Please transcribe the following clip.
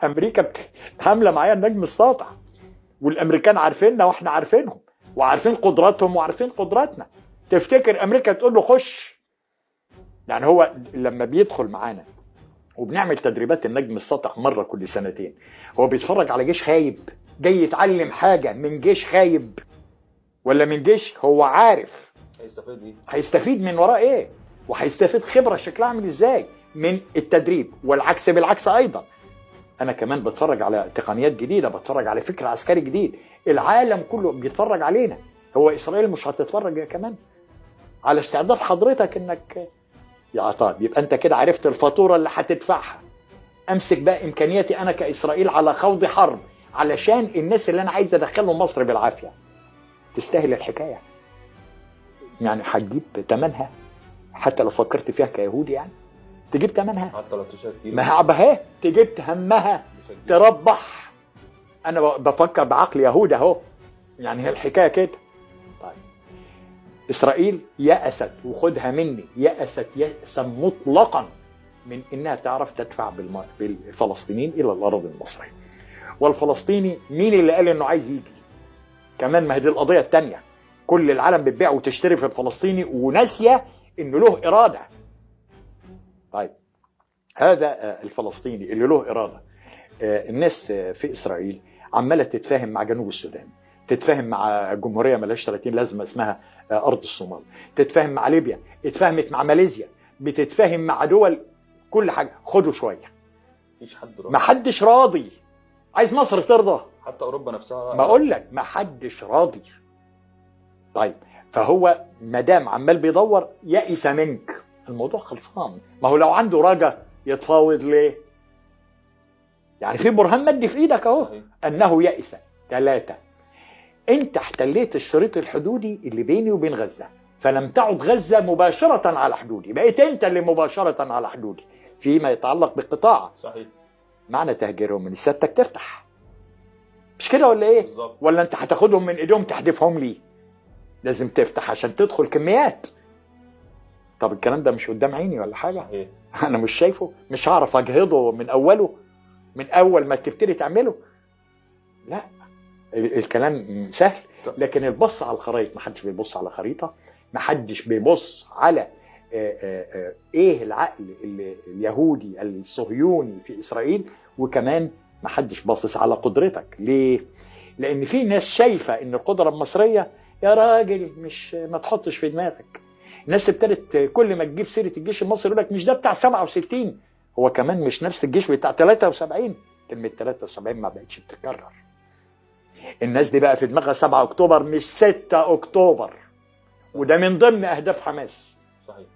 امريكا عامله معايا النجم الساطع، والامريكان عارفيننا واحنا عارفينهم، وعارفين قدراتهم وعارفين قدراتنا. تفتكر امريكا تقول له خش؟ يعني هو لما بيدخل معانا وبنعمل تدريبات النجم الساطع مره كل سنتين، هو بيتفرج على جيش خايب جاي يتعلم حاجه من جيش خايب، ولا من جيش هو عارف هيستفيد من وراه ايه، وهيستفيد خبره شكلها عامل ازاي من التدريب؟ والعكس بالعكس ايضا. انا كمان بتفرج على تقنيات جديده، بتفرج على فكر عسكري جديد، العالم كله بيتفرج علينا. هو اسرائيل مش هتتفرج كمان على استعداد حضرتك انك يا عطاب؟ يبقى انت كده عرفت الفاتوره اللي هتدفعها. امسك بقى امكانياتي انا كاسرائيل على خوض حرب علشان الناس اللي انا عايز ادخلهم مصر بالعافيه. تستاهل الحكايه؟ يعني هتجيب ثمنها حتى لو فكرت فيها كيهودي؟ يعني تجيب ثمنها حتى لو تشكيل ما هي تجيب همها تربح. انا بفكر بعقل يهود اهو، يعني هي الحكايه كده. طيب اسرائيل يأست، وخدها مني، يأست يأسا مطلقا من انها تعرف تدفع بالفلسطينيين الى الاراضي المصريه. والفلسطيني مين اللي قال انه عايز يجي كمان؟ ما هي دي القضيه الثانيه. كل العالم بتبيع وتشتري في الفلسطيني وناسيه انه له اراده. طيب هذا الفلسطيني اللي له اراده، الناس في اسرائيل عماله تتفاهم مع جنوب السودان، تتفاهم مع جمهوريه ملهاش 30 لازمه اسمها ارض الصومال، تتفاهم مع ليبيا، اتفاهمت مع ماليزيا، بتتفاهم مع دول كل حاجه. خدوا شويه، مفيش حد راضي، ما حدش راضي. عايز مصر ترضى؟ حتى اوروبا نفسها ما اقول لك ما حدش راضي. طيب فهو مدام عمال بيدور يئس منك، الموضوع خلصان. ما هو لو عنده رجا يتفاوض ليه؟ يعني في برهان مادي في ايدك اهو انه يئس. 3، انت احتليت الشريط الحدودي اللي بيني وبين غزه، فلم تعد غزه مباشره على حدودي، بقيت انت اللي مباشره على حدودي فيما يتعلق بالقطاع. صحيح. معنى تهجيرهم من سيادتك تفتح، مش كده ولا ايه؟ بالظبط. ولا انت هتاخدهم من ايديهم تحدفهم لي؟ لازم تفتح عشان تدخل كميات. طب الكلام ده مش قدام عيني ولا حاجه؟ صحيح. انا مش شايفه، مش هعرف اجهضه من اوله، من اول ما تبتدي تعمله. لا الكلام سهل، لكن البص على الخرائط، ما حدش بيبص على خريطه، ما حدش بيبص على ايه العقل اليهودي الصهيوني في اسرائيل، وكمان ما حدش باصص على قدرتك. ليه؟ لان في ناس شايفه ان القدره المصريه يا راجل مش ما تحطش في دماغك. الناس ابتدت كل ما تجيب سيره الجيش المصري يقول لك مش ده بتاع 67، هو كمان مش نفس الجيش بتاع 73. كلمه 73 ما بقتش بتتكرر. الناس دي بقى في دماغها 7 اكتوبر مش 6 اكتوبر، وده من ضمن اهداف حماس. صحيح.